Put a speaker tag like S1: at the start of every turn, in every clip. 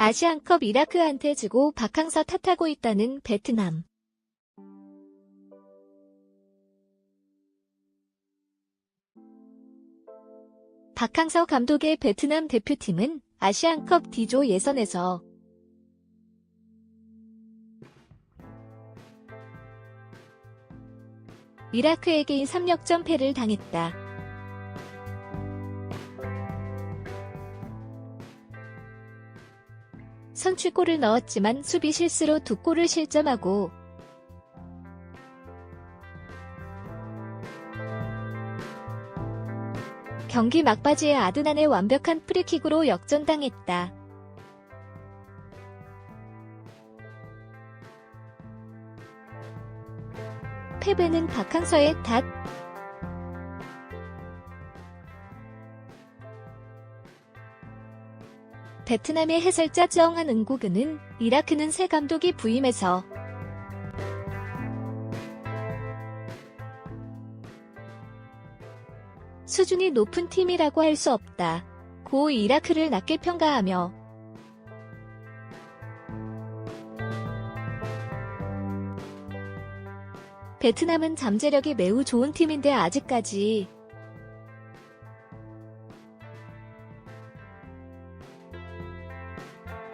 S1: 아시안컵 이라크한테 지고 박항서 탓하고 있다는 베트남. 박항서 감독의 베트남 대표팀은 아시안컵 D조 예선에서 이라크에게 3역전 패를 당했다. 선취골을 넣었지만 수비 실수로 2골을 실점하고 경기 막바지에 아드난의 완벽한 프리킥으로 역전당했다. 패배는 박항서의 탓. 베트남의 해설자 정한 은국은은 이라크는 새 감독이 부임해서 수준이 높은 팀이라고 할 수 없다. 고 이라크를 낮게 평가하며 베트남은 잠재력이 매우 좋은 팀인데 아직까지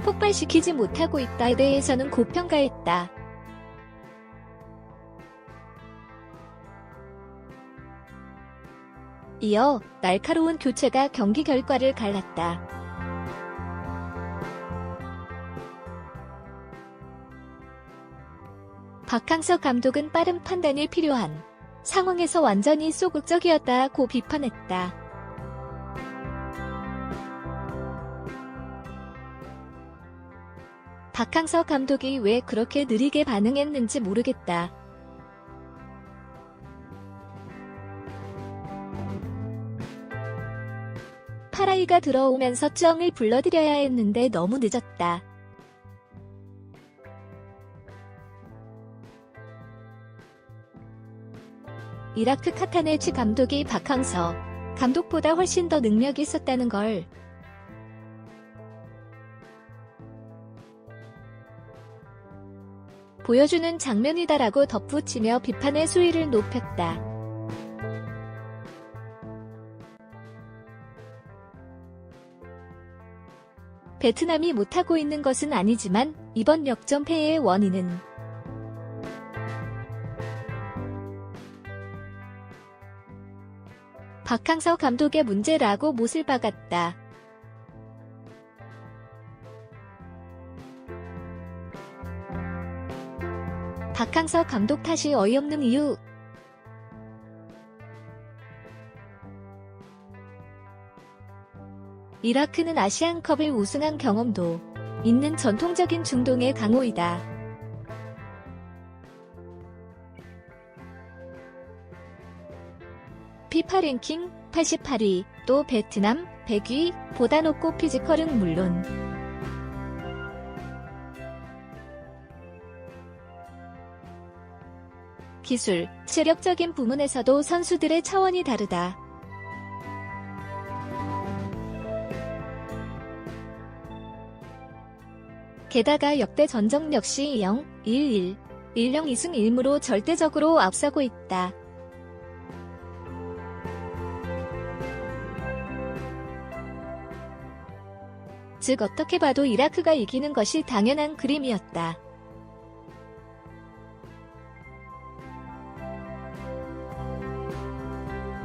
S1: 폭발시키지 못하고 있다에 대해서는 고평가했다. 이어 날카로운 교체가 경기 결과를 갈랐다. 박항서 감독은 빠른 판단이 필요한 상황에서 완전히 소극적이었다고 비판했다. 박항서 감독이 왜 그렇게 느리게 반응했는지 모르겠다. 파라이가 들어오면서 쩡을 불러들여야 했는데 너무 늦었다. 이라크 카타네치 감독이 박항서 감독보다 훨씬 더 능력이 있었다는 걸 보여주는 장면이다라고 덧붙이며 비판의 수위를 높였다. 베트남이 못하고 있는 것은 아니지만 이번 역전패의 원인은 박항서 감독의 문제라고 못을 박았다. 박항서 감독 탓이 어이없는 이유. 이라크는 아시안컵을 우승한 경험도 있는 전통적인 중동의 강호이다. 피파 랭킹 88위, 또 베트남 100위 보다 높고 피지컬은 물론 기술, 체력적인 부문에서도 선수들의 차원이 다르다. 게다가 역대 전적 역시 0-1-1, 1-0 2승 1무로 절대적으로 앞서고 있다. 즉 어떻게 봐도 이라크가 이기는 것이 당연한 그림이었다.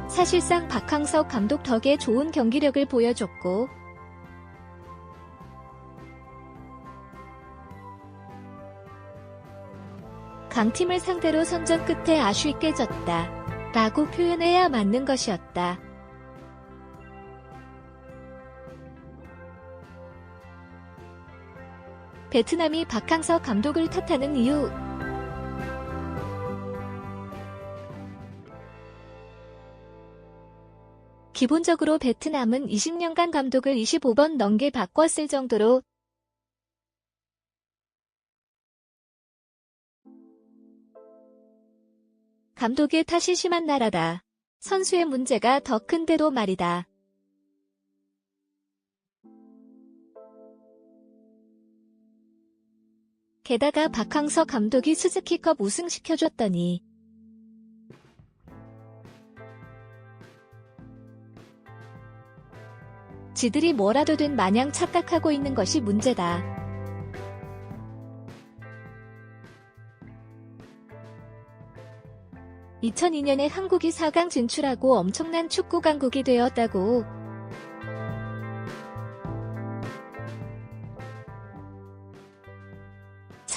S1: 사실상 박항서 감독 덕에 좋은 경기력을 보여줬고 강팀을 상대로 선전 끝에 아쉽게 졌다 라고 표현해야 맞는 것이었다. 베트남이 박항서 감독을 탓하는 이유. 기본적으로 베트남은 20년간 감독을 25번 넘게 바꿨을 정도로 감독의 탓이 심한 나라다. 선수의 문제가 더 큰데도 말이다. 게다가 박항서 감독이 스즈키컵 우승시켜줬더니 지들이 뭐라도 된 마냥 착각하고 있는 것이 문제다. (2002년에) 한국이 4강 진출하고 엄청난 축구 강국이 되었다고.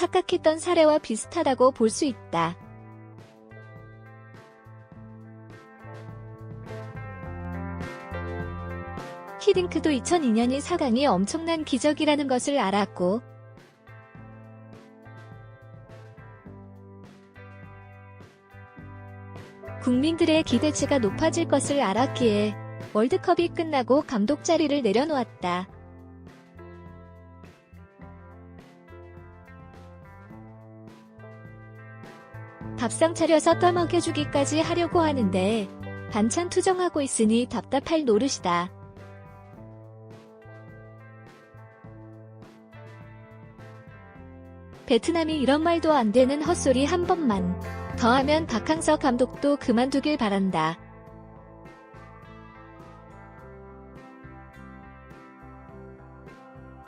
S1: 착각했던 사례와 비슷하다고 볼 수 있다. 히딩크도 2002년이 4강이 엄청난 기적이라는 것을 알았고 국민들의 기대치가 높아질 것을 알았기에 월드컵이 끝나고 감독 자리를 내려놓았다. 밥상 차려서 떠먹여주기까지 하려고 하는데 반찬 투정하고 있으니 답답할 노릇이다. 베트남이 이런 말도 안 되는 헛소리 한 번만 더 하면 박항서 감독도 그만두길 바란다.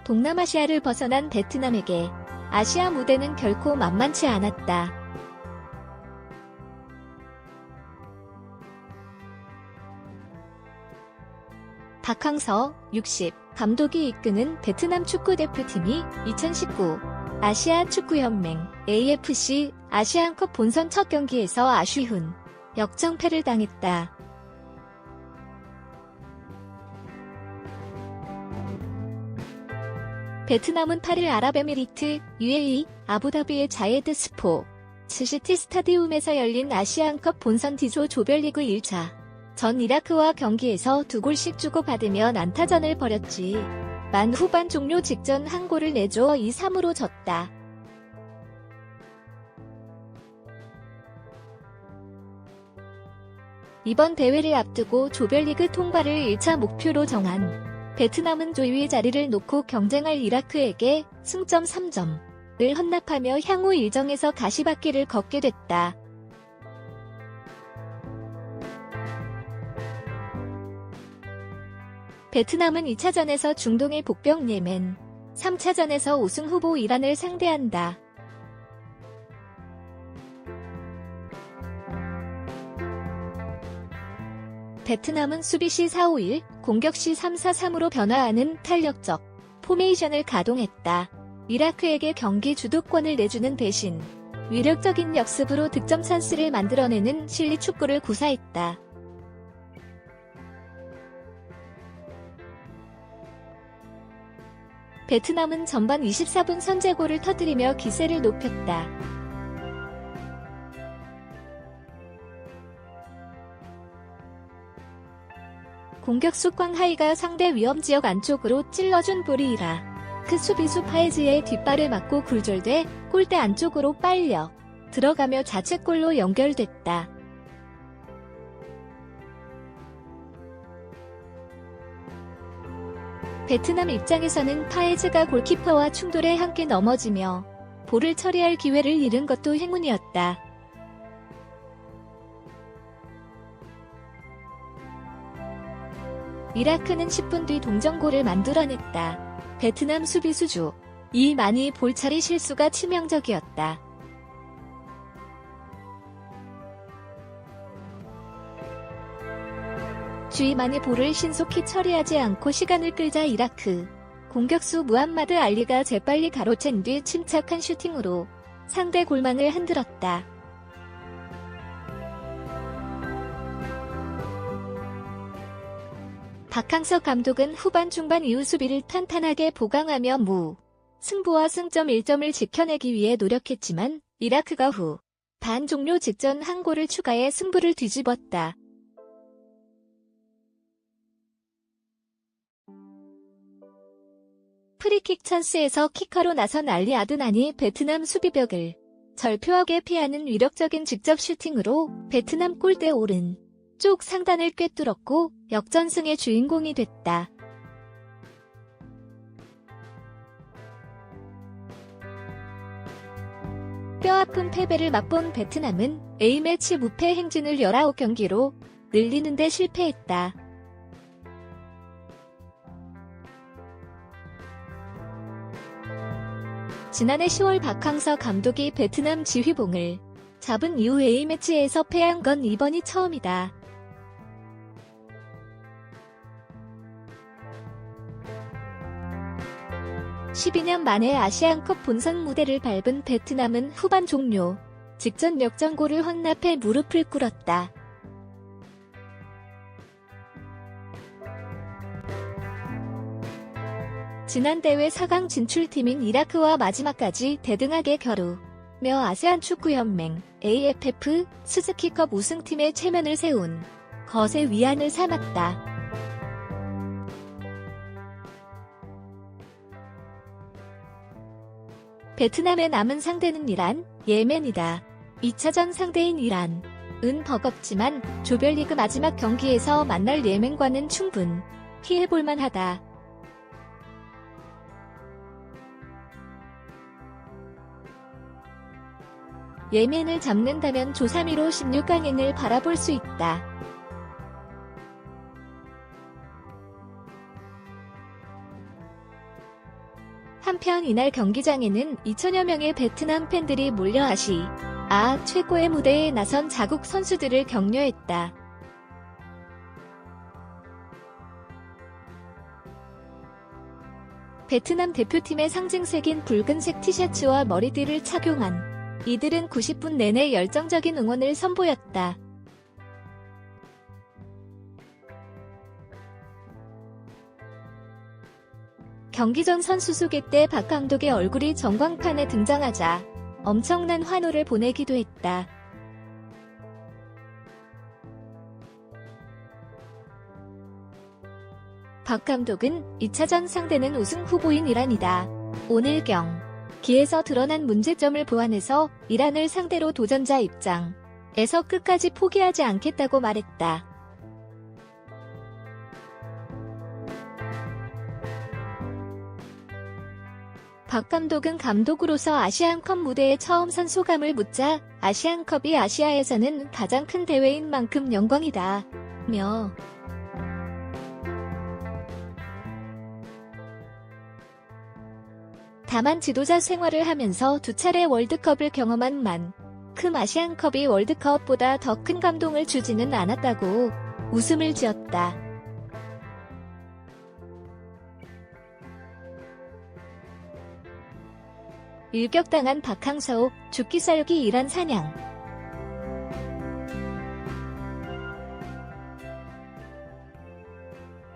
S1: 동남아시아를 벗어난 베트남에게 아시아 무대는 결코 만만치 않았다. 박항서 60 감독이 이끄는 베트남 축구대표팀이 2019 아시아 축구연맹 AFC 아시안컵 본선 첫 경기에서 아쉬운 역전패를 당했다. 베트남은 8일 아랍에미리트 UAE 아부다비의 자예드 스포츠 시티 스타디움에서 열린 아시안컵 본선 D조 조별리그 1차 전 이라크와 경기에서 2골씩 주고받으며 난타전을 벌였지. 만 후반 종료 직전 한 골을 내줘 2-3으로 졌다. 이번 대회를 앞두고 조별리그 통과를 1차 목표로 정한 베트남은 조위 자리를 놓고 경쟁할 이라크에게 승점 3점을 헌납하며 향후 일정에서 가시밭길을 걷게 됐다. 베트남은 2차전에서 중동의 복병 예멘, 3차전에서 우승 후보 이란을 상대한다. 베트남은 수비 시 4-5-1, 공격 시 3-4-3으로 변화하는 탄력적 포메이션을 가동했다. 이라크에게 경기 주도권을 내주는 대신 위력적인 역습으로 득점 찬스를 만들어내는 실리 축구를 구사했다. 베트남은 전반 24분 선제골을 터뜨리며 기세를 높였다. 공격수 꽝하이가 상대 위험지역 안쪽으로 찔러준 볼이라 그 수비수 파에즈의 뒷발을 맞고 굴절돼 골대 안쪽으로 빨려 들어가며 자책골로 연결됐다. 베트남 입장에서는 파에즈가 골키퍼와 충돌해 함께 넘어지며 볼을 처리할 기회를 잃은 것도 행운이었다. 이라크는 10분 뒤 동점골을 만들어냈다. 베트남 수비수 주 이만희 볼처리 실수가 치명적이었다. 주이만이 볼을 신속히 처리하지 않고 시간을 끌자 이라크 공격수 무함마드 알리가 재빨리 가로챈 뒤 침착한 슈팅으로 상대 골망을 흔들었다. 박항서 감독은 후반 중반 이후 수비를 탄탄하게 보강하며 승부와 승점 1점을 지켜내기 위해 노력했지만 이라크가 후 반 종료 직전 한 골을 추가해 승부를 뒤집었다. 프리킥 찬스에서 키커로 나선 알리 아드난이 베트남 수비벽을 절표하게 피하는 위력적인 직접 슈팅으로 베트남 골대 오른쪽 상단을 꿰뚫었고 역전승의 주인공이 됐다. 뼈아픈 패배를 맛본 베트남은 A매치 무패 행진을 19경기로 늘리는 데 실패했다. 지난해 10월 박항서 감독이 베트남 지휘봉을 잡은 이후 A매치에서 패한 건 이번이 처음이다. (12년) 만에 아시안컵 본선 무대를 밟은 베트남은 후반 종료 직전 역전골을 헌납해 무릎을 꿇었다. 지난 대회 4강 진출팀인 이라크와 마지막까지 대등하게 겨루며 아세안 축구연맹 AFF 스즈키컵 우승팀의 체면을 세운 것의 위안을 삼았다. 베트남의 남은 상대는 이란, 예멘이다. 2차전 상대인 이란은 버겁지만 조별리그 마지막 경기에서 만날 예멘과는 충분히 해볼만 하다. 예멘을 잡는다면 조3위로 16강행을 바라볼 수 있다. 한편 이날 경기장에는 2천여 명의 베트남 팬들이 몰려 아시아 최고의 무대에 나선 자국 선수들을 격려했다. 베트남 대표팀의 상징색인 붉은색 티셔츠와 머리띠를 착용한 이들은 90분 내내 열정적인 응원을 선보였다. 경기 전 선수 소개 때 박 감독의 얼굴이 전광판에 등장하자 엄청난 환호를 보내기도 했다. 박 감독은 2차전 상대는 우승 후보인 이란이다. 오늘 경기에서 드러난 문제점을 보완해서 이란을 상대로 도전자 입장에서 끝까지 포기하지 않겠다고 말했다. 박 감독은 감독으로서 아시안컵 무대에 처음 선 소감을 묻자 아시안컵이 아시아에서는 가장 큰 대회인 만큼 영광이다. 며 다만 지도자 생활을 하면서 2차례 월드컵을 경험한 만큼 아시안컵이 월드컵보다 더 큰 감동을 주지는 않았다고 웃음을 지었다. 일격당한 박항서, 죽기 살기 이란 사냥.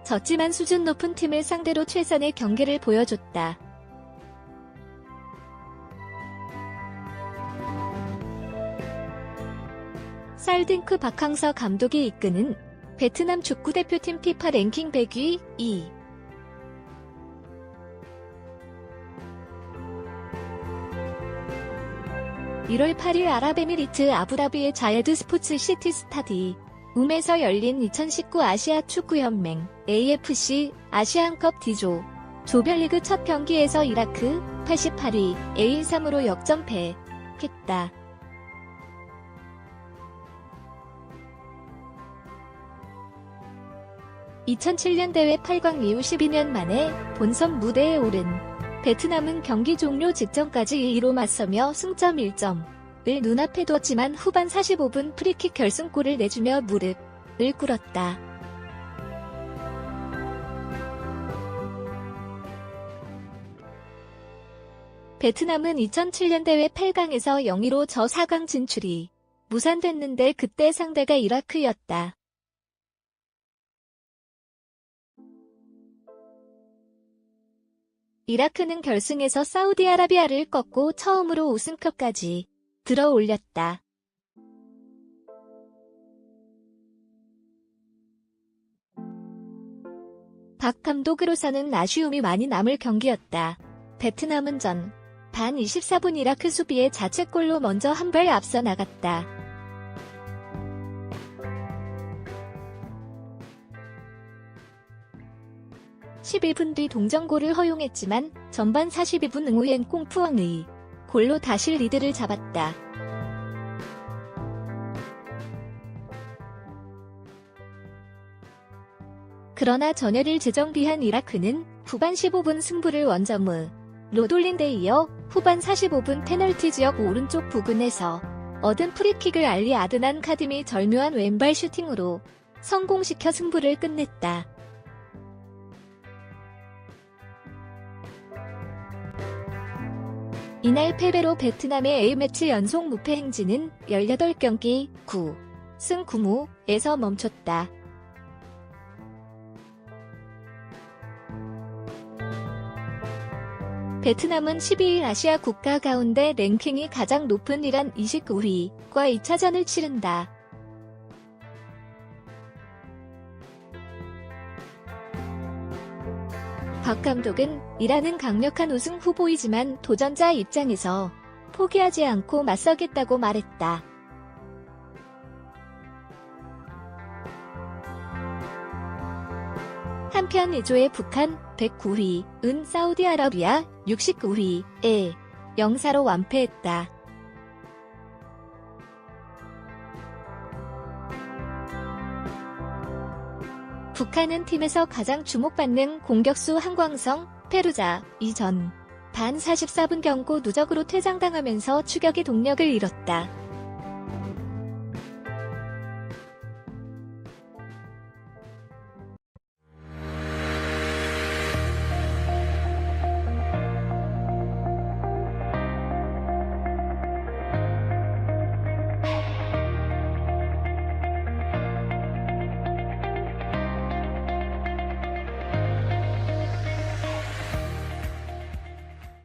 S1: 졌지만 수준 높은 팀을 상대로 최선의 경기를 보여줬다. 살딩크 박항서 감독이 이끄는 베트남 축구대표팀 피파 랭킹 100위 2. 1월 8일 아랍에미리트 아부다비의 자예드 스포츠 시티 스타디움에서 열린 2019 아시아 축구연맹 AFC 아시안컵 D조 조별리그 첫 경기에서 이라크 88위 A3으로 역전패했다. (2007년) 대회 8강 이후 12년 만에 본선 무대에 오른 베트남은 경기 종료 직전까지 2위로 맞서며 승점 1점을 눈앞에 뒀지만 후반 45분 프리킥 결승골을 내주며 무릎을 꿇었다. 베트남은 2007년 대회 8강에서 0-2로 져 4강 진출이 무산됐는데 그때 상대가 이라크였다. 이라크는 결승에서 사우디아라비아를 꺾고 처음으로 우승컵까지 들어올렸다. 박 감독으로서는 아쉬움이 많이 남을 경기였다. 베트남은 전반 24분 이라크 수비에 자책골로 먼저 한 발 앞서 나갔다. (11분) 뒤 동점골을 허용했지만 전반 42분 응우엔 꽁푸엉의 골로 다시 리드를 잡았다. 그러나 전열을 재정비한 이라크는 후반 15분 승부를 원점으로 돌린 데 이어 후반 45분 페널티 지역 오른쪽 부근에서 얻은 프리킥을 알리 아드난 카딤이 절묘한 왼발 슈팅으로 성공시켜 승부를 끝냈다. 이날 패배로 베트남의 A매치 연속 무패 행진은 18경기 9승 9무에서 멈췄다. 베트남은 12일 아시아 국가 가운데 랭킹이 가장 높은 이란 29위과 2차전을 치른다. 박 감독은 이란은 강력한 우승 후보이지만 도전자 입장에서 포기하지 않고 맞서겠다고 말했다. 한편 2조의 북한 109위,은 사우디아라비아 69위에 0-4로 완패했다. 북한은 팀에서 가장 주목받는 공격수 한광성, 페루자, 이전 반 44분 경고 누적으로 퇴장당하면서 추격의 동력을 잃었다.